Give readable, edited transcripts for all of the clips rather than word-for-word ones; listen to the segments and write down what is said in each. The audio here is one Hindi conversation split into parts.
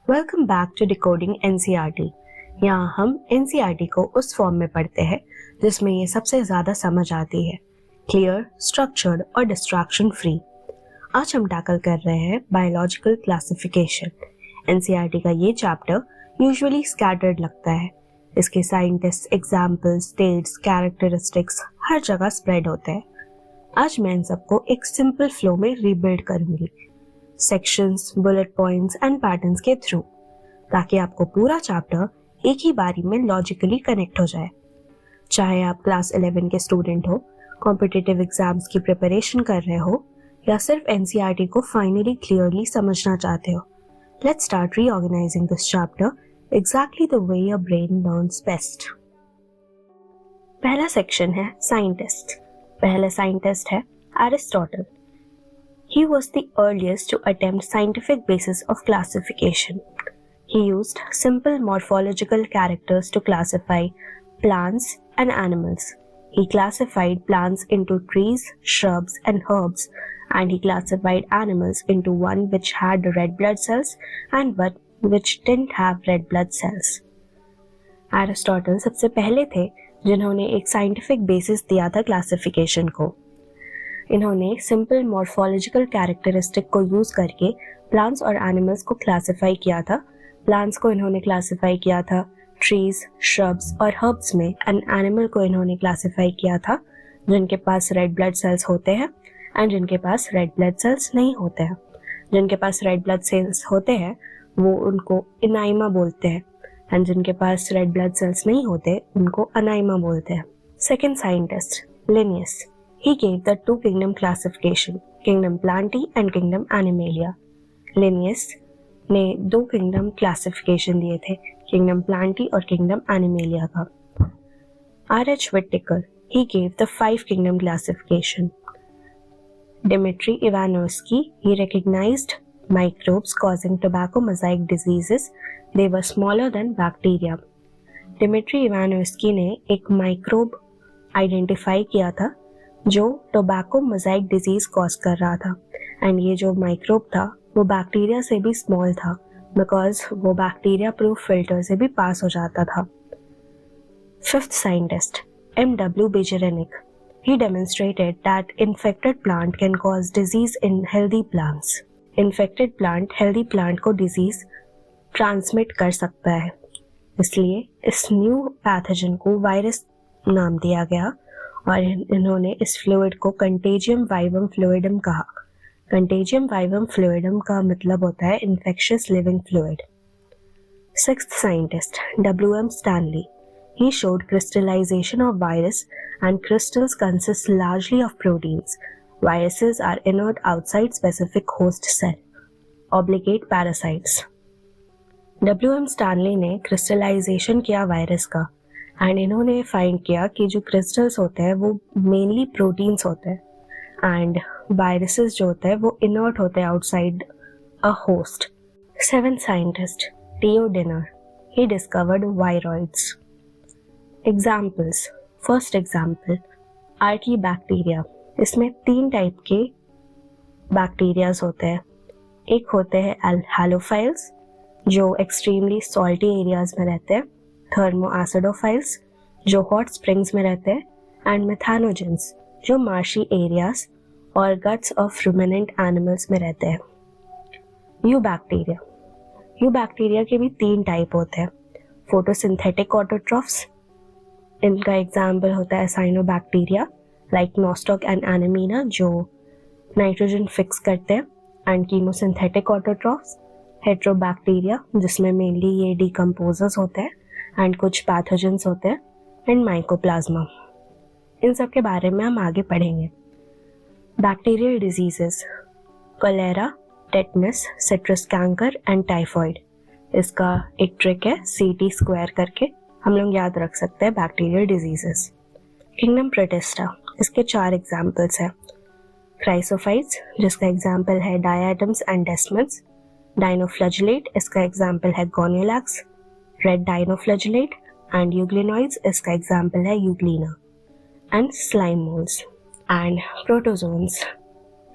Welcome back to decoding NCERT. यहाँ हम एनसीईआरटी को उस फॉर्म में पढ़ते हैं जिसमें ये सबसे ज़्यादा समझ आती है, क्लियर, स्ट्रक्चर्ड और डिस्ट्रैक्शन फ्री। आज हम टैकल कर रहे हैं बायोलॉजिकल क्लासिफिकेशन। एनसीईआरटी का ये चैप्टर यूजुअली स्कैटर्ड लगता है। इसके साइंटिस्ट, एग्जाम्पल्स, डेट्स, कैरेक्टरिस्टिक्स हर जगह स्प्रेड होते हैं। आज मैं इन सबको एक सिंपल फ्लो में रीबिल्ड करूंगी, sections, bullet points and patterns के थ्रू, ताकि आपको पूरा चैप्टर एक ही बारी में लॉजिकली कनेक्ट हो जाए। चाहे आप क्लास 11 के स्टूडेंट हो, कॉम्पिटिटिव एग्जाम्स की प्रिपरेशन कर रहे हो या सिर्फ एनसीईआरटी को फाइनली क्लियरली समझना चाहते हो, let's start reorganising this chapter exactly the way your brain learns best. पहला सेक्शन है साइंटिस्ट। पहला साइंटिस्ट है Aristotle. He was the earliest to attempt scientific basis of classification. He used simple morphological characters to classify plants and animals. He classified plants into trees, shrubs, and herbs, and he classified animals into one which had red blood cells and one which didn't have red blood cells. Aristotle सबसे पहले थे जिन्होंने एक scientific basis दिया था classification को। इन्होंने सिंपल मॉर्फोलॉजिकल कैरेक्टरिस्टिक को यूज करके प्लांट्स और एनिमल्स को क्लासिफाई किया था। प्लांट्स को इन्होंने क्लासिफाई किया था ट्रीज, श्रब्स और हर्ब्स में, एंड एनिमल को इन्होंने क्लासिफाई किया था जिनके पास रेड ब्लड सेल्स होते हैं एंड जिनके पास रेड ब्लड सेल्स नहीं होते हैं। जिनके पास रेड ब्लड सेल्स होते हैं वो उनको इनाइमा बोलते हैं, एंड जिनके पास रेड ब्लड सेल्स नहीं होते उनको अनाइमा बोलते हैं। Second scientist Linnaeus. He gave the two kingdom classification, kingdom Plantae and kingdom Animalia. Linnaeus ने दो kingdom classification दिए थे, kingdom Plantae और kingdom Animalia का। R.H. Whittaker, he gave the five kingdom classification. Dmitry Ivanovsky, he recognized microbes causing tobacco mosaic diseases. They were smaller than bacteria. Dmitry Ivanovsky ने एक microbe identify किया था जो टोबैको मोज़ाइक डिजीज कॉज कर रहा था, एंड ये जो माइक्रोब था वो बैक्टीरिया से भी स्मॉल था बिकॉज वो बैक्टीरिया प्रूफ फिल्टर से भी पास हो जाता था। Fifth scientist M.W. Beijerinck, he demonstrated that infected plant can cause disease in healthy plants. Infected plant healthy plant को डिजीज ट्रांसमिट कर सकता है, इसलिए इस न्यू पैथोजन को वायरस नाम दिया गया और इन्होंने इस फ्लूइड को कंटेजियम वाइवम फ्लूइडम कहा। कंटेजियम वाइवम फ्लूइडम का मतलब होता है infectious living fluid. Sixth scientist W.M. Stanley, he showed crystallization of virus and crystals consist largely of proteins. Viruses are inert outside specific host cell, obligate parasites. W.M. Stanley ने crystallization किया वायरस का, एंड इन्होंने फाइंड किया कि जो क्रिस्टल्स होते हैं वो मेनली प्रोटीन्स होते हैं एंड वायरसेस जो होते हैं वो इनर्ट होते हैं outside a host. Seventh scientist T O Diener, he discovered viroids. Examples. First example archaebacteria. इसमें 3 टाइप के बैक्टीरियाज होते हैं। एक होते हैं हैलोफाइल्स जो एक्सट्रीमली सॉल्टी एरियाज में रहते हैं, थर्मोएसिडोफाइल्स जो हॉट स्प्रिंग्स में रहते हैं, एंड मेथानोजेंस जो मार्शी एरियाज और गट्स ऑफ रुमिनेंट एनिमल्स में रहते हैं। यू बैक्टीरिया के भी 3 टाइप होते हैं। फोटोसिंथेटिक ऑटोट्रॉफ्स, इनका एग्जाम्पल होता है साइनोबैक्टीरिया लाइक नोस्टॉक एंड एनेमीना जो नाइट्रोजन फिक्स करते हैं, एंड कीमोसिंथेटिक ऑटोट्रॉफ्स हेट्रोबैक्टीरिया जिसमें मेनली ये डिकम्पोजर्स होते हैं एंड कुछ पैथोजेंस होते हैं, एंड माइकोप्लाज्मा। इन सब के बारे में हम आगे पढ़ेंगे। Bacterial diseases cholera, tetanus, citrus canker and typhoid. इसका एक ट्रिक है CT स्क्वायर करके हम लोग याद रख सकते हैं बैक्टीरियल डिजीजेस। किंगडम प्रोटिस्टा, इसके 4 एग्जाम्पल्स हैं। क्राइसोफाइट्स जिसका एग्जाम्पल है डायटम्स एंड डेस्मड्स। डाइनोफ्लैजिलेट, इसका एग्जाम्पल है गोनियोलैक्स। रेड डाइनोफ्लैजिलेट एंड यूग्लिनॉइड्स, इसका एग्जाम्पल है Euglena. And slime moulds and protozoans.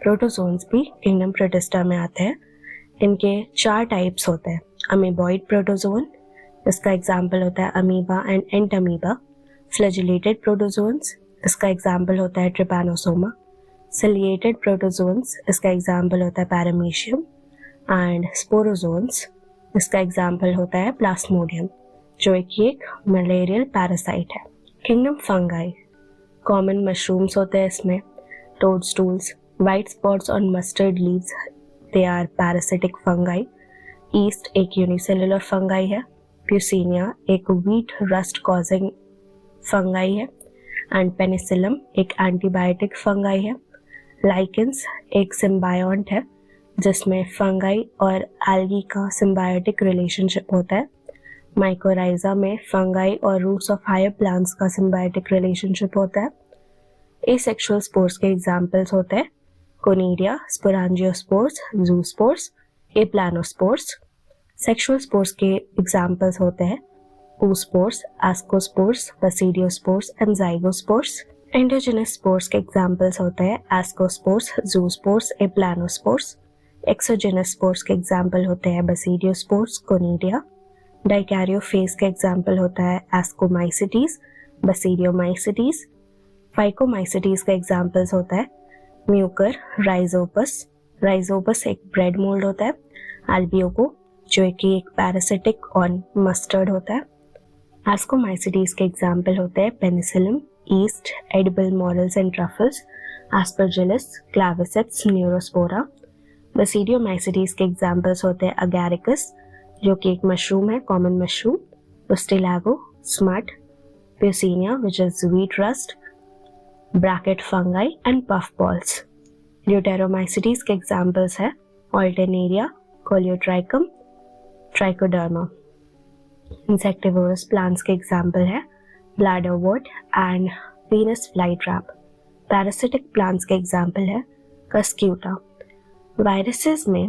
Protozoans भी किंगडम प्रोटिस्टा में आते हैं। इनके 4 टाइप्स होते हैं। अमीबॉइड प्रोटोजोन, इसका एग्जाम्पल होता है amoeba and entamoeba. Flagellated protozoans, इसका एग्जाम्पल होता है ट्रिपैनोसोमा। सिलिएटेड प्रोटोजोन्स, इसका एग्जाम्पल होता है पैरामीशियम। एंड स्पोरोजोन्स, इसका एग्जाम्पल होता है प्लास्मोडियम, जो एक मलेरियल पैरासाइट है। किंगडम फंगाई, कॉमन मशरूम्स होते हैं इसमें। Toadstools, white spots on mustard leaves, they are parasitic fungi. Yeast एक यूनिसेलुलर फंगाई है। प्यूसिनिया एक व्हीट रस्ट कॉजिंग फंगाई है। एंड पेनिसिलम एक एंटीबायोटिक फंगाई है। लाइकेंस एक सिम्बायोंट है जिसमें फंगाई और एल्गी का सिम्बायोटिक रिलेशनशिप होता है। माइकोराइजा में फंगाई और रूट्स ऑफ हायर प्लांट्स का सिम्बायोटिक रिलेशनशिप होता है। एसेक्सुअल स्पोर्स के एग्जाम्पल्स होते हैं कोनिडिया, स्पोरांजियोस्पोर्स, जूस्पोर्स, एप्लानोस्पोर्स। सेक्सुअल स्पोर्स के एग्जाम्पल्स होते हैं oospores, ascospores, basidiospores and zygospores. Endogenous spores के एग्जाम्पल्स होते हैं एस्कोस्पोर्स, जूस्पोर्स, एप्लानोस्पोर्स। एक्सोजेनस स्पोर्स के एग्जाम्पल होते हैं बसीडियोस्पोर्स, कोनिडिया। डाइकैरियोफेज के एग्जाम्पल होता है एस्कोमाइसिटीज, बसीडियोमाइसिटीज। फाइकोमाइसिटीज का एग्जाम्पल्स होता है म्यूकर, राइजोपस। राइजोपस एक ब्रेड मोल्ड होता है। एल्बियोको जो कि एक पैरासिटिक ऑन मस्टर्ड होता है। एस्कोमाइसिटीज के एग्जाम्पल होते हैं penicillin, yeast, edible morels and truffles, aspergillus, claviceps, neurospora. Basidiomycetes के एग्जाम्पल्स होते हैं अगैरिकस जो कि एक मशरूम है, common mushroom, ustilago, smut, puccinia which is wheat rust, bracket fungi and puff balls. Deuteromycetes के एग्जाम्पल्स है alternaria, colletotrichum, trichoderma. Insectivorous plants के एग्जाम्पल है bladderwort and Venus flytrap. Parasitic plants के एग्जाम्पल है कस्क्यूटा। वायरसेस में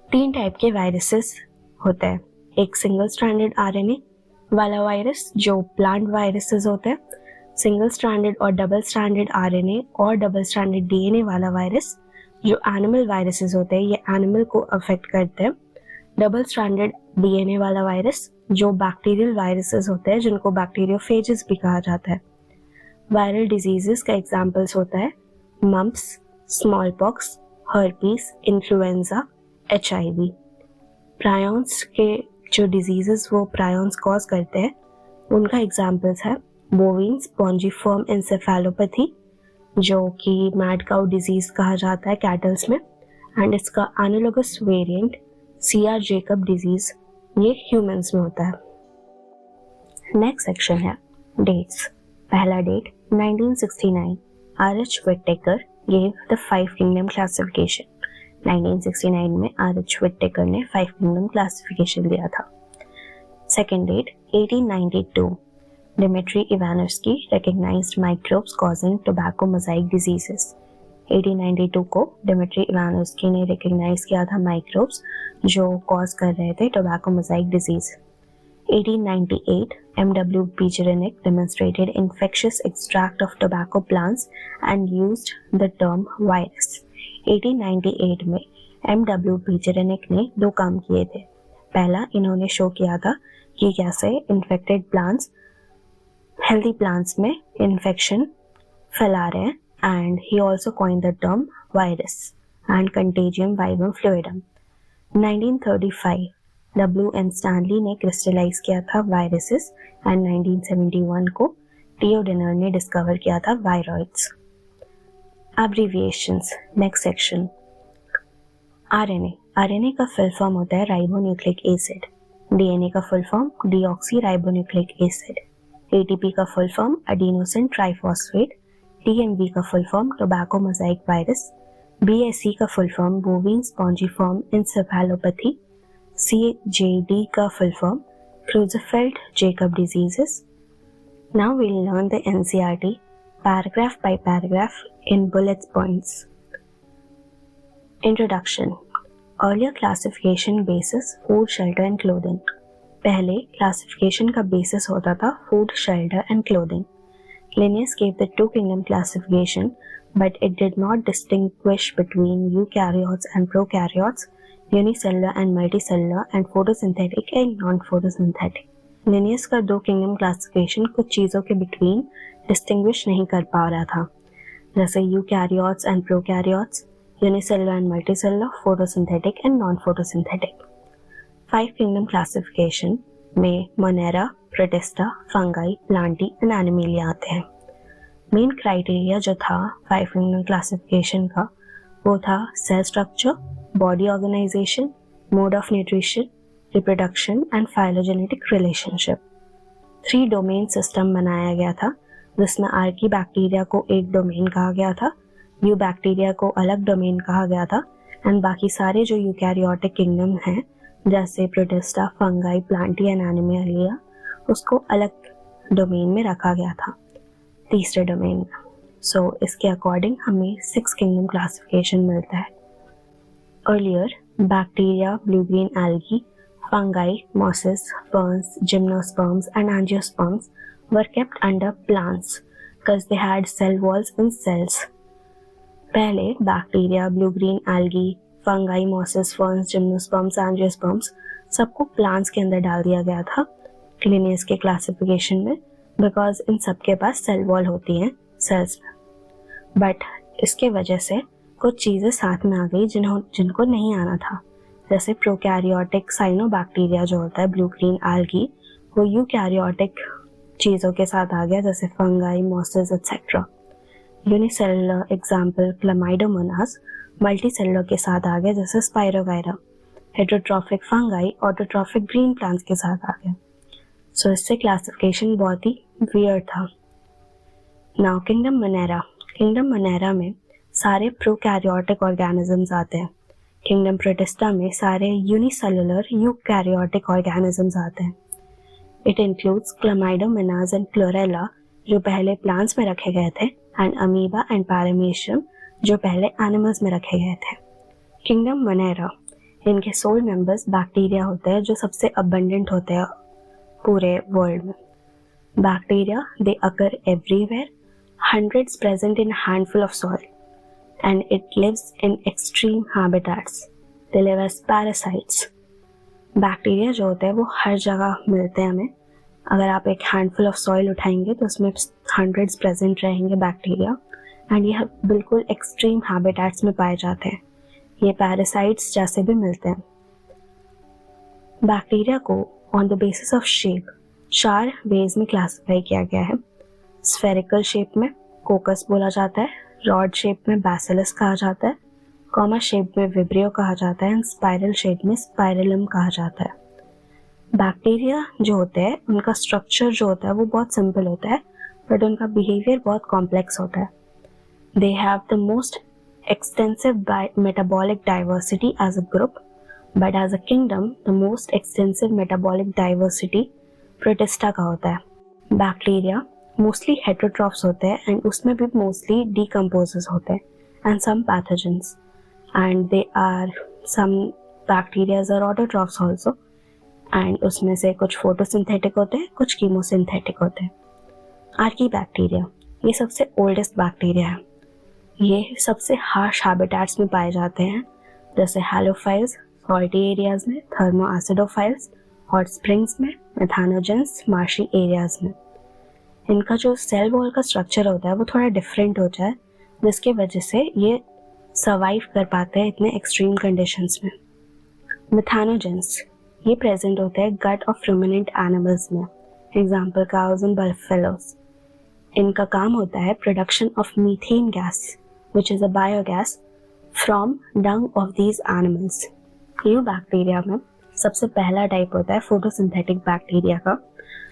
3 टाइप के वायरसेस होते हैं। एक सिंगल स्ट्रैंडेड आरएनए वाला वायरस जो प्लांट वायरसेस होते हैं, सिंगल स्ट्रैंडेड और डबल स्ट्रैंडेड आरएनए और डबल स्ट्रैंडेड डीएनए वाला वायरस जो एनिमल वायरसेस होते हैं, ये एनिमल को अफेक्ट करते हैं। डबल स्ट्रैंडेड डीएनए वाला वायरस जो बैक्टीरियल वायरसेस होते हैं जिनको बैक्टीरियोफेजेस भी कहा जाता है। वायरल डिजीजेस का एग्जांपल्स होता है mumps, small pox, herpes, influenza, HIV. Prions के जो डिजीजेस वो प्रायॉन्स कॉज करते हैं उनका एग्जांपल्स है बोविन स्पॉन्जिफॉर्म एन्सेफेलोपैथी जो कि मैड काउ डिजीज कहा जाता है कैटल्स में, एंड इसका analogous variant CR Jakob disease, ये ह्यूमंस में होता है। नेक्स्ट सेक्शन है डेट्स। पहला date 1969, R H. Whittaker gave the 5 kingdom classification। 1969 में आर.एच. व्हिटेकर ने 5 kingdom classification दिया था। Second date 1892, Dmitry Ivanovsky recognized microbes causing tobacco mosaic diseases। 1892 को डिमिट्री इवानोव्स्की ने रिकग्नाइज किया था माइक्रोब्स जो कॉज कर रहे थे tobacco Mosaic disease. 1898 M.W. Picherinik demonstrated infectious extract of tobacco plants and used the term virus। 1898 में M.W. Picherinik ने 2 काम किए थे। पहला, इन्होंने शो किया था कि कैसे इन्फेक्टेड प्लांट्स हेल्दी प्लांट्स में इन्फेक्शन फैला रहे हैं, and he also coined the term virus and contagium vivum fluidum। 1935 W.N. Stanley ने क्रिस्टलाइज किया था वायरसेस, एंड 1971 को टियोडेनर ने डिस्कवर किया था viroids. Abbreviations, next section. RNA, RNA का फुल फॉर्म होता है राइबोन्यूक्लिक एसिड। डीएनए का full form deoxy ribonucleic acid. ATP का full form adenosine triphosphate. TMV का full form tobacco mosaic virus. BSE का full form bovine spongiform encephalopathy. CJD का full form Creutzfeldt Jakob diseases. Now we will learn the NCERT paragraph by paragraph in bullet points। Introduction। Earlier classification basis food, shelter and clothing। पहले क्लासिफिकेशन का बेसिस होता था food, shelter and clothing. Linnaeus gave the 2 kingdom classification, but it did not distinguish between eukaryotes and prokaryotes, unicellular and multicellular and photosynthetic and non photosynthetic. Linnaeus का 2 किंगडम क्लासिफिकेशन कुछ चीज़ों के बिटवीन डिस्टिंग्विश नहीं कर पा रहा था, जैसे eukaryotes and prokaryotes, unicellular and multicellular, photosynthetic and non photosynthetic. 5 kingdom classification में Monera, Protista, Fungi, Plantae and Animalia आते हैं। मेन क्राइटेरिया जो था 5 किंगडम क्लासिफिकेशन का वो था cell structure, body organisation, mode of nutrition, reproduction and phylogenetic relationship. 3 domain system बनाया गया था, जिसमें आर्की बैक्टीरिया को एक डोमेन कहा गया था, यू बैक्टीरिया को अलग डोमेन कहा गया था एंड बाकी सारे जो यूकैरियोटिक किंगडम हैं जैसे protista, Fungi, Plantae and Animalia उसको अलग डोमेन में रखा गया था, तीसरे डोमेन में। सो इसके अकॉर्डिंग हमें 6 किंगडम क्लासिफिकेशन मिलता है। Earlier bacteria, blue green algae, fungi, mosses, ferns, gymnosperms and angiosperms were kept under plants because they had cell walls in cells. पहले bacteria, blue green algae, fungi, mosses, ferns, gymnosperms, angiosperms सबको प्लांट्स के अंदर डाल दिया गया था लिनियस के क्लासिफिकेशन में, बिकॉज इन सब के पास सेल वॉल होती हैं सेल्स में। बट इसके वजह से कुछ चीज़ें साथ में आ गई जिनको नहीं आना था, जैसे प्रोकैरियोटिक साइनोबैक्टीरिया जो होता है ब्लू ग्रीन एल्गी वो यूकैरियोटिक चीज़ों के साथ आ गया, जैसे fungi, mosses etcetera. Unicellular example Chlamydomonas multicellular के साथ आ गया, जैसे spirogyra. Heterotrophic fungi autotrophic green plants के साथ आ गया। सो इससे क्लासिफिकेशन बहुत ही वियर्ड था। नाउ किंगडम मोनेरा में सारे प्रोकैरियोटिक ऑर्गेनिजम्स आते हैं। किंगडम प्रोटिस्टा में सारे यूनिसेलुलर यूकैरियोटिक ऑर्गेनिजम्स आते हैं। It includes Chlamydomonas and chlorella जो पहले प्लांट्स में रखे गए थे, एंड अमीबा एंड पैरामीशियम जो पहले एनिमल्स में रखे गए थे। किंगडम मोनेरा इनके सोल मेंबर्स बैक्टीरिया होते हैं जो सबसे अबंडेंट होते हैं पूरे वर्ल्ड में। Bacteria they occur everywhere, hundreds present in a handful of soil, and it lives in extreme habitats. They live as parasites. Bacteria जो होते हैं वो हर जगह मिलते हैं हमें। अगर आप एक हैंडफुल ऑफ सॉइल उठाएंगे तो उसमें हंड्रेड्स प्रेजेंट रहेंगे बैक्टीरिया, एंड ये बिल्कुल एक्सट्रीम हैबिटेट्स में पाए जाते हैं। ये पैरासाइट्स जैसे भी मिलते हैं। बैक्टीरिया को on the basis of shape 4 ways में क्लासिफाई किया गया है। स्फेरिकल शेप में कोकस बोला जाता है, रॉड शेप में बैसिलस कहा जाता है, कॉमा शेप में विब्रियो कहा जाता है, एंड स्पाइरल शेप में स्पाइरलम कहा जाता है। बैक्टीरिया जो होते हैं उनका स्ट्रक्चर जो होता है वो बहुत सिंपल होता है, बट उनका बिहेवियर बहुत कॉम्प्लेक्स होता है। They have the most extensive metabolic diversity as a group, but as a kingdom the most extensive metabolic diversity Protista का होता है। बैक्टीरिया मोस्टली हेटेरोट्रॉफ्स होते हैं, एंड उसमें भी मोस्टली डीकम्पोजर्स होते हैं, and some pathogens, and they are some bacterias are autotrophs also, and उसमें से कुछ फोटोसिंथेटिक होते हैं, कुछ कीमोसिंथेटिक होते हैं। आर्की बैक्टीरिया ये सबसे ओल्डेस्ट बैक्टीरिया है। ये सबसे हार्श हैबिटेट्स में पाए जाते हैं, जैसे हैलोफाइल्स सॉल्टी एरियाज में, थर्मो एसिडोफाइल्स हॉट स्प्रिंग्स में, मेथानोजेंस मार्शी एरियाज में। इनका जो सेल वॉल का स्ट्रक्चर होता है वो थोड़ा डिफरेंट होता है, जिसके वजह से ये सर्वाइव कर पाते हैं इतने एक्सट्रीम कंडीशंस में। मेथानोजेंस ये प्रेजेंट होते हैं गट ऑफ रुमिनेंट एनिमल्स में, एग्जाम्पल काउज एंड बफेलोस। इनका काम होता है production of methane gas which is a biogas from Dang of these animals. You bacteria में सबसे पहला टाइप होता है फोटोसिंथेटिक बैक्टीरिया का,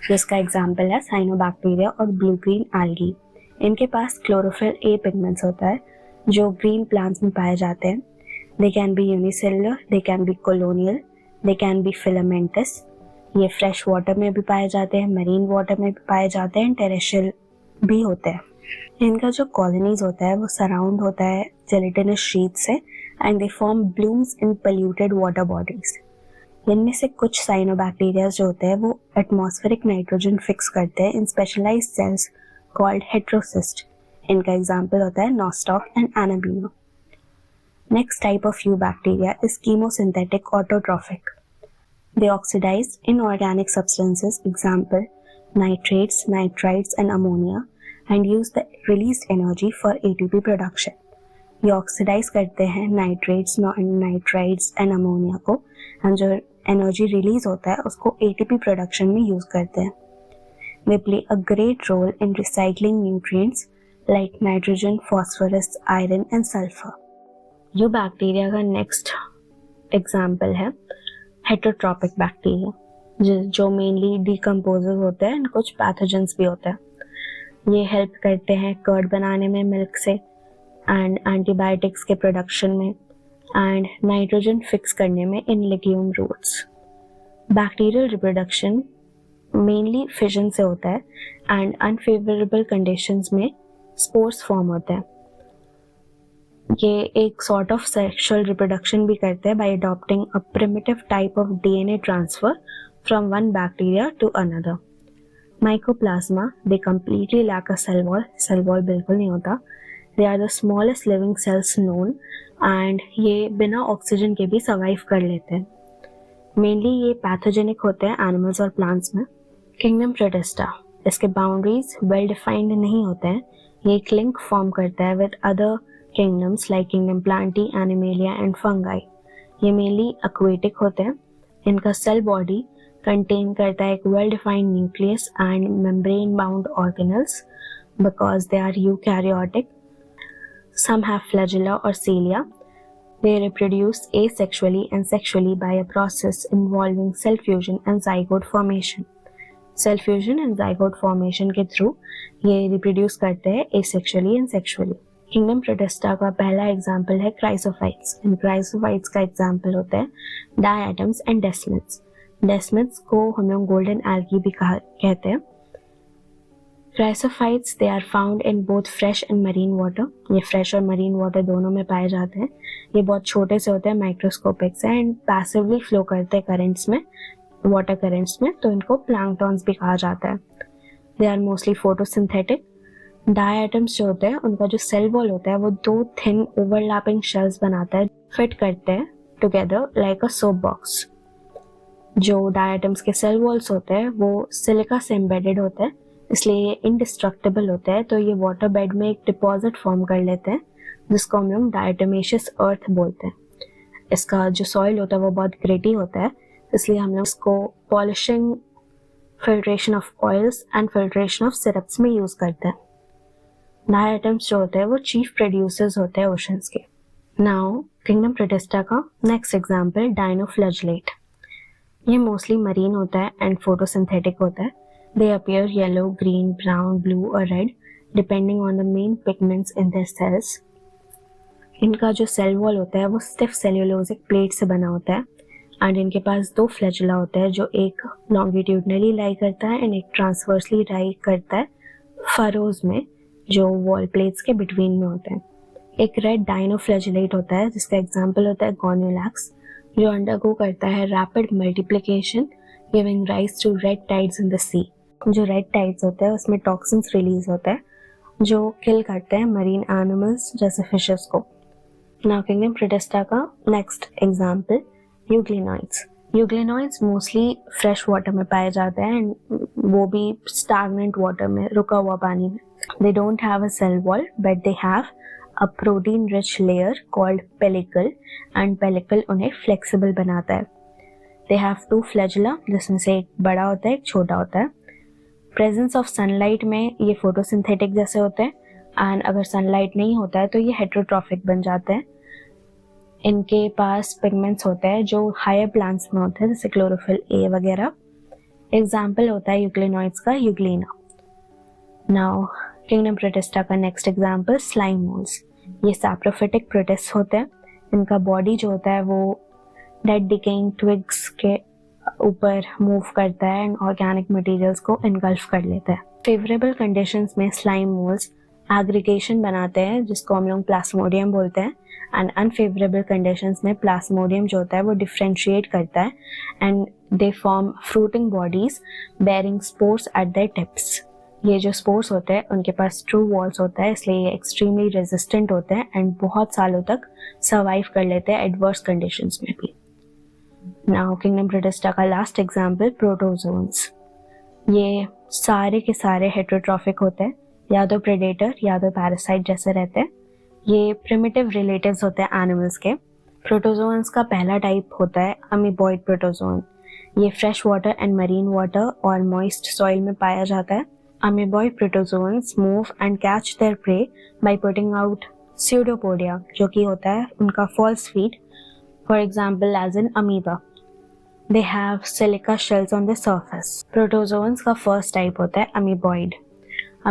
जिसका एग्जाम्पल है साइनोबैक्टीरिया और ब्लू ग्रीन एल्गी। इनके पास क्लोरोफिल ए पिगमेंट्स होता है जो ग्रीन प्लांट्स में पाए जाते हैं। They can be unicellular, they can be colonial, they can be filamentous. ये फ्रेश वाटर में भी पाए जाते हैं, मरीन वाटर में भी पाए जाते हैं, टेरेस्ट्रियल भी होते हैं। इनका जो कॉलोनीज होता है वो सराउंड होता है जेलेटिनस शीट से, and they form blooms in polluted water bodies. इनमें से कुछ साइनोबैक्टीरिया जो होते हैं वो एटमॉस्फेरिक नाइट्रोजन फिक्स करते हैं इन स्पेशलाइज्ड सेल्स कॉल्ड हेटेरोसिस्ट। इनका एग्जाम्पल होता है nostoc and anabaena. Next type of eubacteria is chemosynthetic autotrophic. They oxidize inorganic substances, example nitrates, nitrites and ammonia, and use the released energy for ATP production. ये ऑक्सीडाइज करते हैं नाइट्रेट्स, नाइट्राइट्स एंड अमोनिया को, एंड जो एनर्जी रिलीज होता है उसको एटीपी प्रोडक्शन में यूज करते हैं. They play a great role in recycling nutrients like nitrogen, phosphorus, iron and sulphur. यो बैक्टीरिया का नेक्स्ट एग्जाम्पल है हेटरोट्रॉपिक बैक्टीरिया, जो मेनली डिकम्पोजर होते हैं एंड कुछ पैथोजेंस भी होते हैं. ये हेल्प करते हैं कर्ड बनाने में मिल्क से, एंड एंटीबायोटिक्स के प्रोडक्शन में, एंड नाइट्रोजन फिक्स करने में in legume roots. Bacterial reproduction mainly fission से होता है एंड अनफेवरेबल कंडीशंस में स्पोर्स फॉर्म होते हैं. ये एक सॉर्ट ऑफ सेक्सुअल रिप्रोडक्शन भी करते हैं by adopting a primitive type of DNA transfer from one bacteria to another. Mycoplasma, they completely lack a cell wall, cell wall बिल्कुल नहीं होता. They are the smallest living cells known and ये बिना ऑक्सीजन के भी सर्वाइव कर लेते हैं. मेनली ये पैथोजेनिक होते हैं एनिमल्स और प्लांट्स में. किंगडम प्रोटिस्टा, इसके बाउंड्रीज वेल डिफाइंड नहीं होते हैं. ये एक लिंक फॉर्म करता है with other kingdoms like kingdom Plantae, Animalia and fungi. ये मेनली एक्वेटिक होते हैं. इनका सेल बॉडी कंटेन करता है एक well defined nucleus and membrane bound organelles because they are eukaryotic. Some have flagella or cilia. They reproduce asexually and sexually by a process involving cell fusion and zygote formation. Cell fusion and zygote formation के through ये reproduce करते हैं asexually and sexually. Kingdom Protista का पहला example है Chrysophytes. इन Chrysophytes का example होता है diatoms and desmids. Desmids को हम लोग golden algae भी कहते हैं. Chrysophytes, they are found in both fresh and marine water. ये fresh और marine water दोनों में पाए जाते हैं. ये बहुत छोटे से होते हैं, माइक्रोस्कोपिक से, एंड पैसिवली फ्लो करते हैं करंट्स में, वाटर करंट्स में, तो इनको प्लैंक्टॉन्स भी कहा जाता है. They are mostly photosynthetic. Diatoms जो होते हैं उनका जो सेल वॉल होता है वो दो थिन ओवरलैपिंग शेल्स बनाता है, फिट करते हैं together like a soap box. जो डायटम्स के सेल वॉल्स होते हैं वो सिलिका से एम्बेडेड होते हैं, इसलिए ये इंडिस्ट्रक्टेबल होता है. तो ये वाटर बेड में एक डिपॉजिट फॉर्म कर लेते हैं जिसको हम लोग डायटमेशियस अर्थ बोलते हैं. इसका जो सॉइल होता है वो बहुत ग्रेटी होता है, इसलिए हम लोग इसको polishing, filtration of oils and filtration of syrups में यूज करते हैं. डायटम्स जो होते हैं वो चीफ प्रोड्यूसर्स होते हैं ओशंस के. नाउ किंगडम प्रोटिस्टा का नेक्स्ट एग्जाम्पल डाइनोफ्लैजेलेट. ये मोस्टली मरीन होता है एंड फोटोसिंथेटिक होता है. They appear yellow, green, brown, blue or red depending on the main pigments in their cells. इनका जो सेल वॉल होता है वो स्टिफ सेल्यूलोजिक प्लेट से बना होता है एंड इनके पास दो फ्लैजेला होता है, जो एक लॉन्गिट्यूडनली लाई करता है एंड एक ट्रांसवर्सली लाई करता है फरोज में जो वॉल प्लेट्स के बिटवीन में होते हैं. एक रेड डाइनोफ्लैजेलेट होता है जिसका एग्जाम्पल होता है गोन्योलैक्स, जो अंडरगो करता है rapid multiplication giving rise to red tides in the sea. जो रेड टाइड्स होते हैं उसमें टॉक्सिन्स रिलीज होता है जो किल करते हैं मरीन एनिमल्स जैसे फिशेस को. नाउ किंगडम प्रोटिस्टा का next example euglenoids. Euglenoids mostly fresh water में पाए जाते हैं एंड वो भी स्टैग्नेंट वाटर में, रुका हुआ पानी में. They don't have a cell wall but they have a protein rich layer called pellicle and pellicle उन्हें फ्लेक्सिबल बनाता है. दे हैव टू फ्लैजेला जिसमें से एक बड़ा होता है एक छोटा होता है. प्रेजेंस ऑफ सनलाइट में ये फोटोसिंथेटिक जैसे होते हैं एंड अगर सनलाइट नहीं होता है तो ये हेटरोट्रॉफिक बन जाते हैं. इनके पास पिगमेंट्स होते हैं जो हायर प्लांट्स में होते हैं जैसे क्लोरोफिल ए वगैरह. एग्जाम्पल होता है यूग्लिनॉइड्स का यूग्लिना. नाउ किंगडम प्रोटिस्टा का नेक्स्ट एग्जाम्पल स्लाइम मोल्स. ये सैप्रोफिटिक प्रोटिस्ट होते हैं. इनका बॉडी जो होता है वो डेड डिकेइंग ट्विग्स के ऊपर मूव करता है एंड ऑर्गेनिक मटेरियल्स को इनगल्फ कर लेता है. फेवरेबल कंडीशंस में स्लाइम मोल्स एग्रीगेशन बनाते हैं जिसको हम लोग प्लाज्मोडियम बोलते हैं, एंड अनफेवरेबल कंडीशंस में प्लाज्मोडियम जो होता है वो डिफरेंशिएट करता है and they form fruiting bodies bearing spores eight there tips. ये जो स्पोर्स होते हैं उनके पास ट्रू वॉल्स होता है, इसलिए ये एक्सट्रीमली रेजिस्टेंट होते हैं एंड बहुत सालों तक सर्वाइव कर लेते हैं एडवर्स कंडीशंस में भी। नाउ किंगडम प्रोटिस्टा का लास्ट एग्जांपल प्रोटोजोन्स। ये सारे के सारे हेटेरोट्रॉफिक होते हैं, या तो प्रेडेटर या तो पैरासाइट जैसे रहते हैं। ये प्रिमिटिव रिलेटिव्स होते हैं एनिमल्स के। प्रोटोजोन्स का पहला टाइप होता है अमीबॉइड प्रोटोजोन। ये fresh water and marine water और मॉइस्ट सॉइल में पाया जाता है। Amoeboid protozoans move and catch their prey by putting out pseudopodia, जो कि होता है उनका false feet, for example as in amoeba. They have silica shells on the surface. Protozoans का first type होता है amoeboid.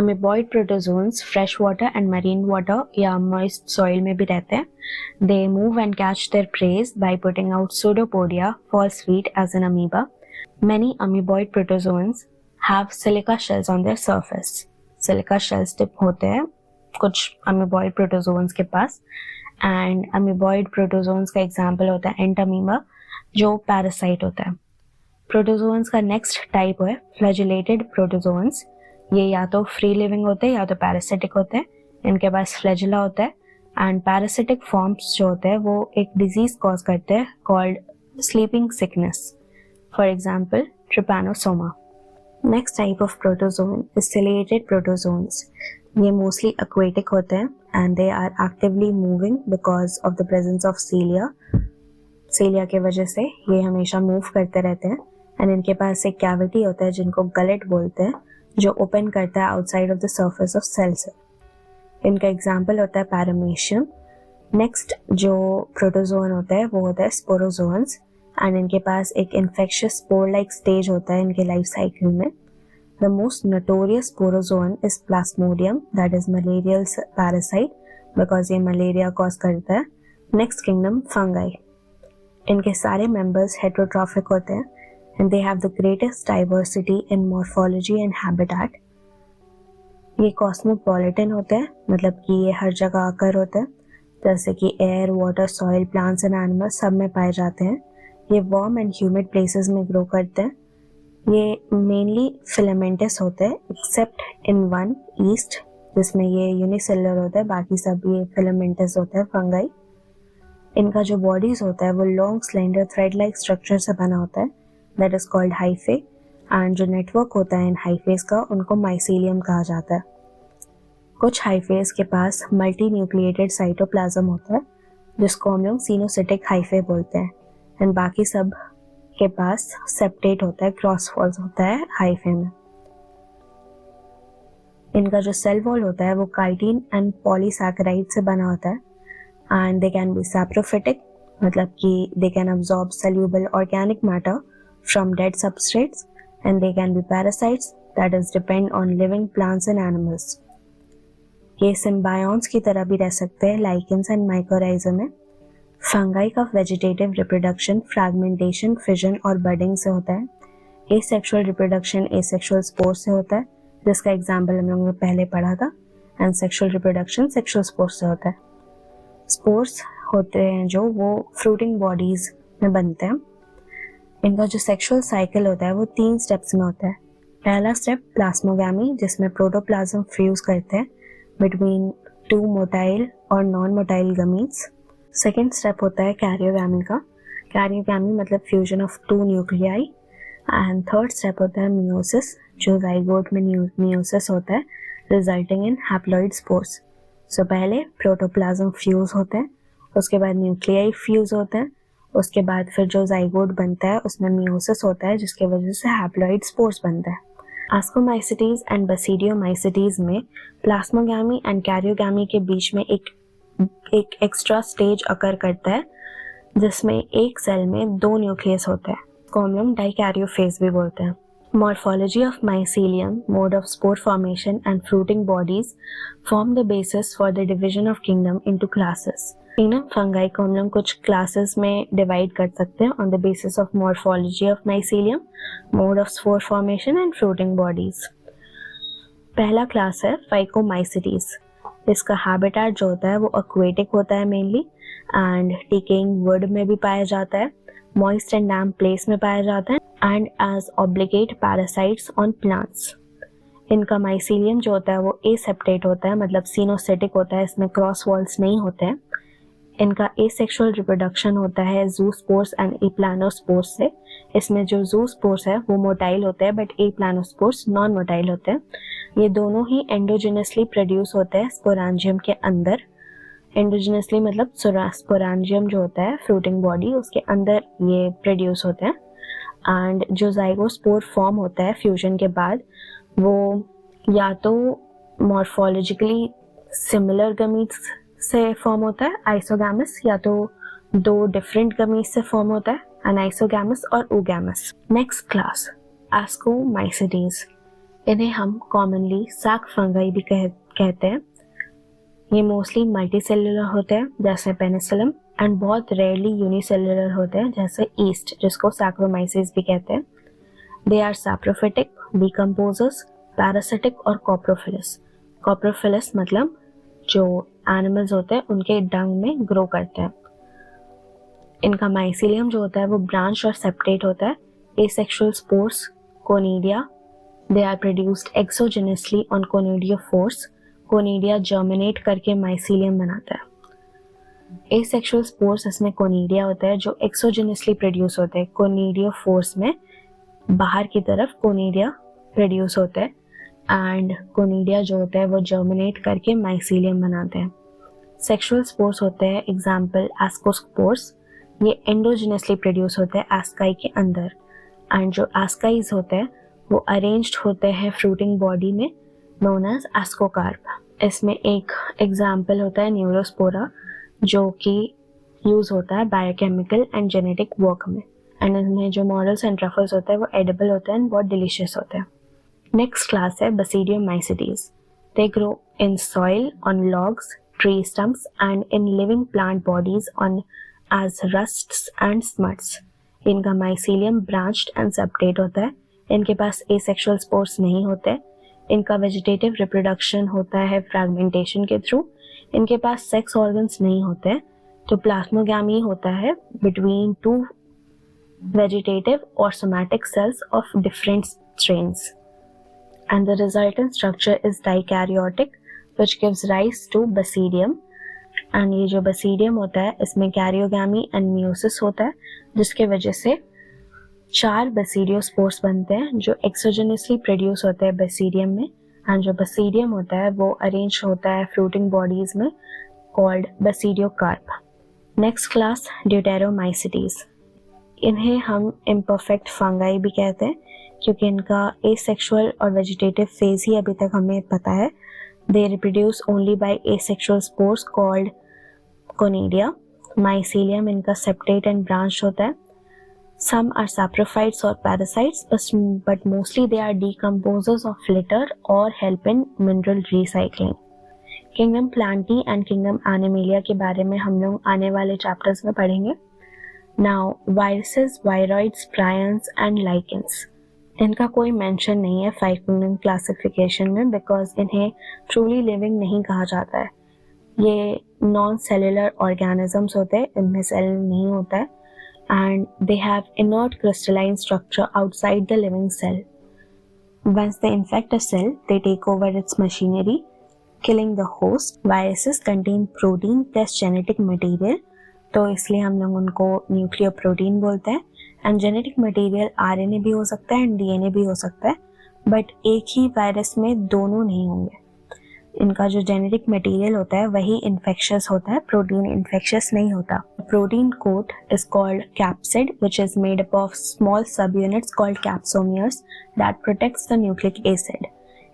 Amoeboid protozoans fresh water and marine water या moist soil में भी रहते हैं. They move and catch their prey by putting out pseudopodia, false feet as in amoeba. Many amoeboid protozoans have silica shells on their surface. Silica shells tip होते हैं कुछ amoeboid protozoans के पास, and amoeboid protozoans का example होता है entamoeba जो parasite होता है। Protozoans का next type है flagellated protozoans। ये या तो free living होते हैं या तो parasitic होते हैं। इनके पास flagella होता है and parasitic forms जो होते हैं वो एक disease cause करते हैं called sleeping sickness, for example trypanosoma. Next type of protozoan is ciliated protozoans. ये mostly aquatic होते हैं and they are actively moving because of the presence of cilia. Cilia के वजह से ये हमेशा move करते रहते हैं and इनके पास एक cavity होता है जिनको gullet बोलते हैं, जो open करता है outside of the surface of cells. इनका example होता है paramecium. Next जो protozoan होता है वो होता है sporozoans and इनके पास एक infectious spore-like stage होता है इनके life cycle में. The most notorious sporozoan is Plasmodium, that is malarial parasite, because ये malaria cause करता है. Next kingdom fungi. इनके सारे members heterotrophic होते हैं and they have the greatest diversity in morphology and habitat. ये cosmopolitan होते हैं, मतलब कि ये हर जगह आकर होते हैं, जैसे कि air, water, soil, plants and animals सब में पाए जाते हैं. ये warm and humid places में grow करते हैं. ये mainly filamentous होते हैं except in one yeast जिसमें ये unicellular होता है, बाकी सब ये filamentous होते हैं fungi. इनका जो bodies होता है वो long slender thread like structure से बना होता है, that is called hyphae, and जो network होता है इन hyphaes का उनको mycelium कहा जाता है. कुछ hyphaes के पास multinucleated cytoplasm होता है जिसको हम लोग सिनोसिटिक hyphae बोलते हैं, एंड बाकी सब के पास सेप्टेट होता है, क्रॉस वॉल्स होता है हाइफे में. इनका जो सेल वॉल होता है वो काइटिन एंड पॉलीसैकेराइड से बना होता है and they can be saprophytic, मतलब कि they can absorb soluble organic matter from dead substrates and they can be parasites that is depend on living plants and animals. ये सिम्बायोन्स की तरह भी रह सकते हैं लाइकेंस एंड माइकोराइजा में. फंगाई का वेजिटेटिव रिप्रोडक्शन फ्रैगमेंटेशन, फिजन और बडिंग से होता है. एसेक्सुअल रिप्रोडक्शन एसेक्सुअल स्पोर से होता है, जिसका एग्जाम्पल हम लोगों ने पहले पढ़ा था, and sexual reproduction sexual spore से होता है. स्पोर्स होते हैं जो वो फ्रूटिंग बॉडीज में बनते हैं. इनका जो सेक्सुअल साइकिल होता है वो 3 स्टेप्स में होता है. पहला स्टेप प्लास्मोगैमी, जिसमें प्रोटोप्लाज्म फ्यूज करते हैं बिटवीन 2 मोटाइल और non motile gametes. Second step होता है कैरियोगैमी का. कैरियोगैमी मतलब fusion of 2 nuclei. And third step होता है मियोसिस, जो जाइगोट में मियोसिस होता है रिजल्टिंग इन हैप्लॉइड स्पोर्स. सो पहले प्रोटोप्लाज्म फ्यूज होते हैं, उसके बाद न्यूक्लियाई फ्यूज होते हैं, उसके बाद फिर जो जाइगोट बनता है उसमें मियोसिस होता है जिसके वजह से हैप्लॉइड स्पोर्स बनता है. एस्कोमाइसिटीज एंड बसीडियोमाइसिटीज में प्लास्मोगैमी एंड कैरियोगैमी के बीच में एक एक्स्ट्रा स्टेज अकर करता है जिसमें एक सेल में 2 न्यूक्लियस होता है, को हम लोग डाइकैरियोफेज भी बोलते हैं. Morphology of mycelium, mode of spore formation and fruiting bodies form the basis for the division of kingdom into classes. Kingdom fungi को हम लोग कुछ classes में divide कर सकते हैं on the basis of morphology of mycelium, mode of spore formation and fruiting bodies. पहला class है Phycomycetes. इसका habitat जो होता है वो aquatic होता है mainly and decaying wood में भी पाया जाता है, moist and damp place में पाया जाता है and as obligate parasites on plants. इनका माइसीलियम जो होता है वो एसेप्टेट होता है, मतलब सिनोसिटिक होता है, इसमें क्रॉस वॉल्स नहीं होते हैं। इनका एसेक्सुअल रिप्रोडक्शन होता है जूस्पोर्स एंड एप्लानोस्पोर्स से। इसमें जो जूस्पोर्स है वो मोटाइल होते हैं बट एप्लानोस्पोर्स नॉन मोटाइल होते हैं। ये दोनों ही एंडोजिनसली प्रोड्यूस होते हैं स्पोरांजियम के अंदर। एंडोजिनसली मतलब स्पोरांजियम जो होता है फ्रूटिंग बॉडी, उसके अंदर ये प्रोड्यूस होते हैं। एंड जो जाइगोस्पोर फॉर्म होता है फ्यूजन के बाद, वो या तो मॉर्फोलॉजिकली सिमिलर गमीट्स से फॉर्म होता है आइसोगैमस, या तो दो डिफरेंट गमीट्स से फॉर्म होता है अनाइसोगैमस और ओगैमस। Next class एस्कोमाइसिडीज। इन्हें हम कॉमनली सैक फंगाई भी कहते हैं। ये मोस्टली मल्टीसेलुलर होते हैं जैसे पेनिसिलम, एंड बहुत रेयरली यूनिसेलुलर होते हैं जैसे ईस्ट, जिसको सैक्रोमाइसिस भी कहते हैं। They are saprophytic, decomposers, parasitic और कॉप्रोफिलस। कॉप्रोफिलस मतलब जो एनिमल्स होते हैं उनके डंग में ग्रो करते हैं। इनका माइसीलियम जो होता है वो ब्रांच और सेपरेट होता है। Asexual spores conidia, they are produced exogenously on conidiophores. Conidia germinate करके माइसीलियम बनाता है। एसेक्सुअल स्पोर्स इसमें कोनिडिया होता है जो एक्सोजेनसली प्रोड्यूस होते हैं। कोनिडियोफोर्स में बाहर की तरफ कोनिडिया प्रोड्यूस होता है, एंड कोनिडिया जो होता है वो जर्मिनेट करके माइसीलियम बनाते हैं। सेक्सुअल स्पोर्स होते हैं एग्जाम्पल एस्कोस्पोर्स, ये एंडोजिनसली प्रोड्यूस होते हैं एस्काई के अंदर। एंड जो एस्काइज होते हैं वो अरेंज्ड होते हैं फ्रूटिंग बॉडी में नोन एज एस्कोकार्प। इसमें एक एग्जाम्पल होता है न्यूरोस्पोरा जो कि यूज होता है बायोकेमिकल एंड जेनेटिक वर्क में। एंड इनमें जो मॉडल्स एंड ट्रफल्स होते हैं वो एडिबल होते हैं एंड बहुत डिलीशियस होते हैं। नेक्स्ट क्लास है basidiomycetes. They grow in soil, on logs, tree stumps and in living plant bodies on as rusts and smuts. इनका माइसीलियम ब्रांच्ड एंड सेपरेट होता है। इनके पास एसेक्सुअल स्पोर्स नहीं होते। इनका वेजिटेटिव रिप्रोडक्शन होता है फ्रैगमेंटेशन के थ्रू। इनके पास सेक्स ऑर्गन्स नहीं होते, तो प्लाज्मोगैमी होता है बिटवीन टू वेजिटेटिव और somatic cells of different strains, and the resultant structure is dikaryotic, which gives rise to basidium. And ये जो basidium होता है इसमें कैरियोगैमी एंड मियोसिस होता है, जिसके वजह से 4 बेसिडियोस्पोर्स बनते हैं जो एक्सोजेनसली प्रोड्यूस होते हैं बेसिडियम में। एंड जो बेसिडियम होता है वो अरेंज होता है फ्रूटिंग बॉडीज में called basidiocarp. Next class deuteromycetes. इन्हें हम इम्परफेक्ट फंगाई भी कहते हैं क्योंकि इनका एसेक्सुअल और वेजिटेटिव फेज ही अभी तक हमें पता है। They reproduce only by asexual spores called conidia. Mycelium इनका सेपरेट एंड ब्रांच होता है। Some are saprophytes or parasites, but mostly they are decomposers of litter or help in mineral recycling. Kingdom Plantae and Kingdom Animalia के बारे में हम लोग आने वाले चैप्टर्स में पढ़ेंगे। Now, viruses, viroids, prions and lichens. इनका कोई मेंशन नहीं है 5 kingdom क्लासिफिकेशन में बिकॉज इन्हें ट्रूली लिविंग नहीं कहा जाता है। ये नॉन सेलुलर ऑर्गेनिजम्स होते हैं, इनमें सेल नहीं होता है, and they have inert crystalline structure outside the living cell. Once they infect a cell, they take over its machinery, killing the host. Viruses contain protein plus genetic material, तो इसलिए हम लोग उनको न्यूक्लियर प्रोटीन बोलते हैं। एंड जेनेटिक मटेरियल आरएनए भी हो सकता है एंड डीएनए भी हो सकता है, बट एक ही वायरस में दोनों नहीं होंगे। इनका जो जेनेटिक मटेरियल होता है वही इन्फेक्शियस होता है, प्रोटीन इन्फेक्शियस नहीं होता। Protein coat is called capsid which is made up of small sub units called capsomeres that protects the nucleic acid.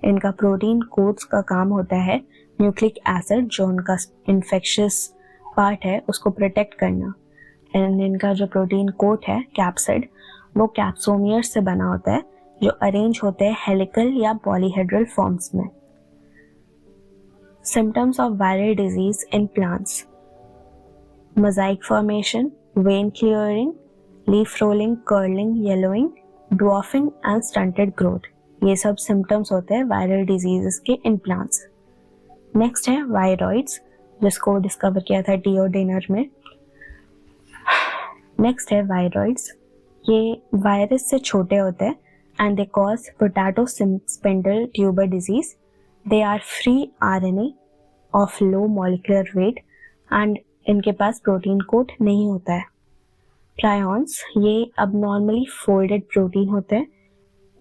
इनका प्रोटीन कोट्स का काम होता है न्यूक्लिक एसिड जो उनका इन्फेक्शियस पार्ट है उसको प्रोटेक्ट करना। एंड इनका जो प्रोटीन कोट है कैप्सिड वो कैप्सोमियर से बना होता है जो अरेंज होते हैं हेलिकल या पॉलीहेड्रल फॉर्म्स में। Symptoms of viral disease in plants: mosaic formation, vein clearing, leaf rolling, curling, yellowing, dwarfing and stunted growth. ये सब symptoms होते हैं viral diseases के in plants. Next है viroids जिसको डिस्कवर किया था टीओ डेनर में। नेक्स्ट है वायरॉइड्स। ये वायरस से छोटे होते हैं and they cause potato spindle tuber disease. They are free RNA of low molecular weight and इनके पास प्रोटीन कोट नहीं होता है. प्रायॉन्स ये abnormally folded प्रोटीन होते हैं.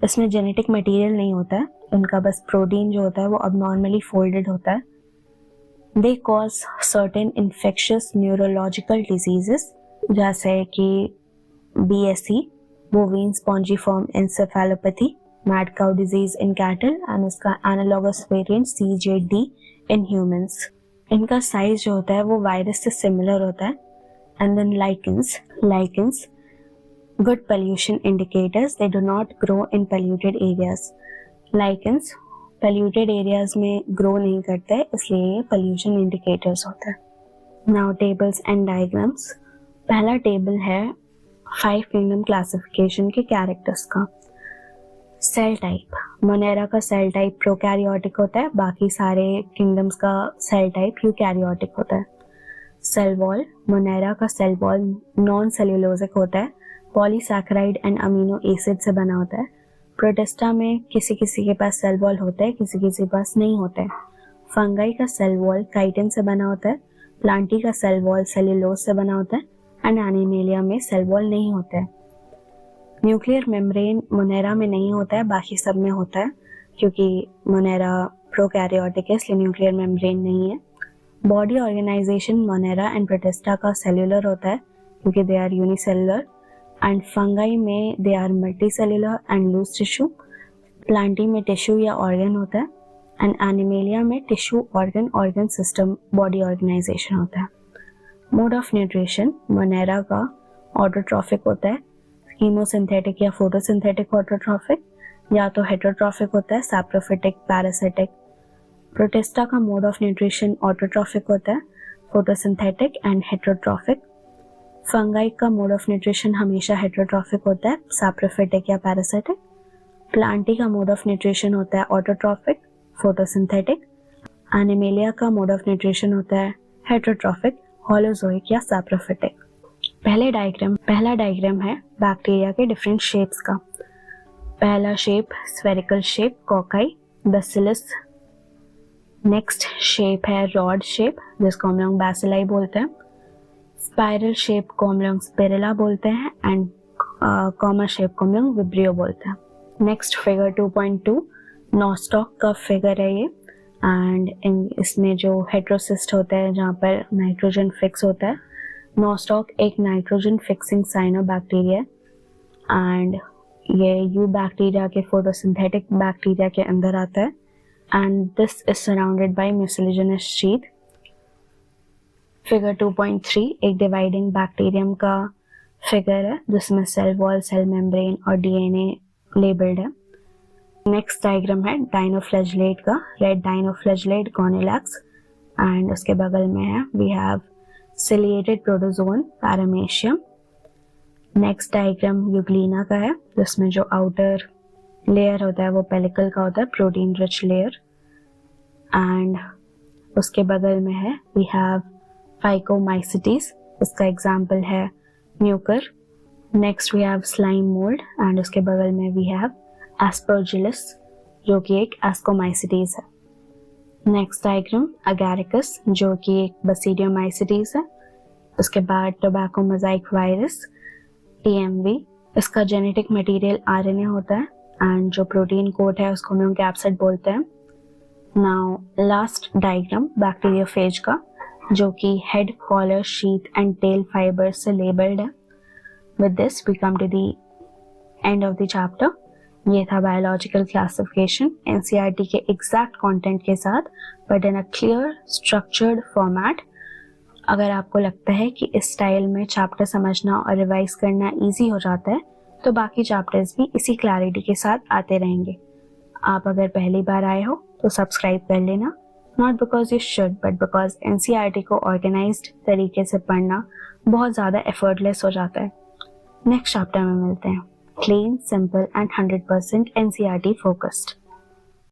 इसमें जेनेटिक मटेरियल नहीं होता है, इनका बस प्रोटीन जो होता है वो abnormally folded होता है. They cause certain infectious neurological diseases जैसे कि BSE, bovine spongiform encephalopathy, mad cow disease in cattle and इसका analogous variant CJD in humans. इनका साइज जो होता है वो वायरस से सिमिलर होता है. And then lichens, good pollution indicators. They do not grow in polluted areas. Lichens polluted areas में grow नहीं करते, इसलिए pollution indicators होता है. Now tables and diagrams. पहला टेबल है 5 किंगडम क्लासिफिकेशन के कैरेक्टर्स का. सेल टाइप, मोनेरा का सेल टाइप प्रोकैरियोटिक होता है, बाकी सारे किंगडम्स का सेल टाइप यूकैरियोटिक होता है. सेल वॉल, मोनेरा का सेल वॉल नॉन सेल्यूलोजिक होता है, पॉलीसैकेराइड एंड अमीनो एसिड से बना होता है. प्रोटिस्टा में किसी किसी के पास सेल वॉल होता है, किसी किसी के पास नहीं होता है. फंगाई का सेल वॉल काइटिन से बना होता है, प्लांटी का सेल वॉल सेल्यूलोज से बना होता है एंड एनिमेलिया में सेल वॉल नहीं होता है. न्यूक्लियर मेम्ब्रेन मोनेरा में नहीं होता है, बाकी सब में होता है, क्योंकि मोनेरा प्रोकैरियोटिक है इसलिए न्यूक्लियर मेम्ब्रेन नहीं है. Body organisation Monera and Protista का सेल्यूलर होता है क्योंकि they are unicellular, and fungi में they are multicellular and loose tissue. Plantae में टिश्यू या ऑर्गन होता है एंड एनिमेलिया में tissue organ system body organisation होता है. मोड ऑफ न्यूट्रिशन मोनेरा का ऑटोट्रॉफिक होता है, कीमोसिंथेटिक या फोटोसिंथेटिक ऑटोट्रॉफिक, या तो हेटरोट्रॉफिक होता है सैप्रोफिटिक पैरासिटिक. प्रोटिस्टा का मोड ऑफ न्यूट्रिशन ऑटोट्रॉफिक होता है, फोटोसिंथेटिक एंड हेटरोट्रॉफिक. फंगाई का मोड ऑफ न्यूट्रिशन हमेशा हेटरोट्रॉफिक होता है, सैप्रोफिटिक या पैरासिटिक. प्लांटी का मोड ऑफ न्यूट्रिशन होता है ऑटोट्रॉफिक, फोटोसिंथेटिक. एनिमेलिया का मोड ऑफ न्यूट्रिशन होता है हेटरोट्रॉफिक, होलोजोइक या सैप्रोफिटिक. पहला डायग्राम है बैक्टीरिया के डिफरेंट शेप्स का. पहला shape spherical shape cocci bacillus. Next shape है रॉड शेप जिसको हम लोग बैसिलाई बोलते हैं. स्पाइरल शेप को हम लोग स्पिरिला बोलते हैं एंड कॉमा शेप को हम लोग विब्रियो बोलते हैं. नेक्स्ट फिगर 2.2 नॉस्टॉक का फिगर है ये, एंड इसमें जो हेट्रोसिस्ट होता है जहाँ पर नाइट्रोजन फिक्स होता है, नॉस्टॉक एक नाइट्रोजन फिक्सिंग साइनोबैक्टीरिया है एंड ये यू बैक्टीरिया के फोटोसिंथेटिक बैक्टीरिया के अंदर आता है and this is surrounded by mucilaginous sheath. Figure 2.3 एक डिवाइडिंग बैक्टीरियम का फिगर है जिसमें सेल वॉल, सेल मेम्ब्रेन और डीएनए लेबल्ड है. नेक्स्ट डायग्राम है डाइनोफ्लैजेलेट का, रेड डाइनोफ्लैजेलेट गोनेलैक्स, एंड उसके बगल में है we have ciliated protozoan Paramecium. Next diagram Euglena का है जिसमें जो आउटर लेयर होता है वो पेलिकल का होता है, प्रोटीन रिच लेयर. एंड उसके बगल में है वी हैव फाइकोमाइसिटीज, इसका एग्जाम्पल है Mucor. Next we have slime mould and उसके बगल में वी हैव एस्परजिलस जो कि एक एस्कोमाइसिटीज है. नेक्स्ट डायग्राम अगैरिकस जो कि एक बसीडियोमाइसिटीज है. उसके बाद टोबैको मोजाइक वायरस TMV, इसका जेनेटिक मटेरियल RNA होता है एंड जो प्रोटीन कोट है उसको हम कैप्सिड बोलते हैं. नाउ लास्ट डायग्राम बैक्टीरियोफेज का जो कि head, collar, sheath and tail fibre से लेबल्ड है. With this we come to the end of the chapter. ये था बायोलॉजिकल क्लासिफिकेशन NCERT के एग्जैक्ट कंटेंट के साथ but in a clear structured format. अगर आपको लगता है कि इस स्टाइल में चैप्टर समझना और रिवाइज करना इजी हो जाता है तो बाकी चैप्टर्स भी इसी क्लैरिटी के साथ आते रहेंगे. आप अगर पहली बार आए हो तो सब्सक्राइब कर लेना, not because you should but because NCERT को ऑर्गेनाइज्ड तरीके से पढ़ना बहुत ज़्यादा एफर्टलेस हो जाता है. नेक्स्ट चैप्टर में मिलते हैं. Clean, simple and 100% NCERT focused.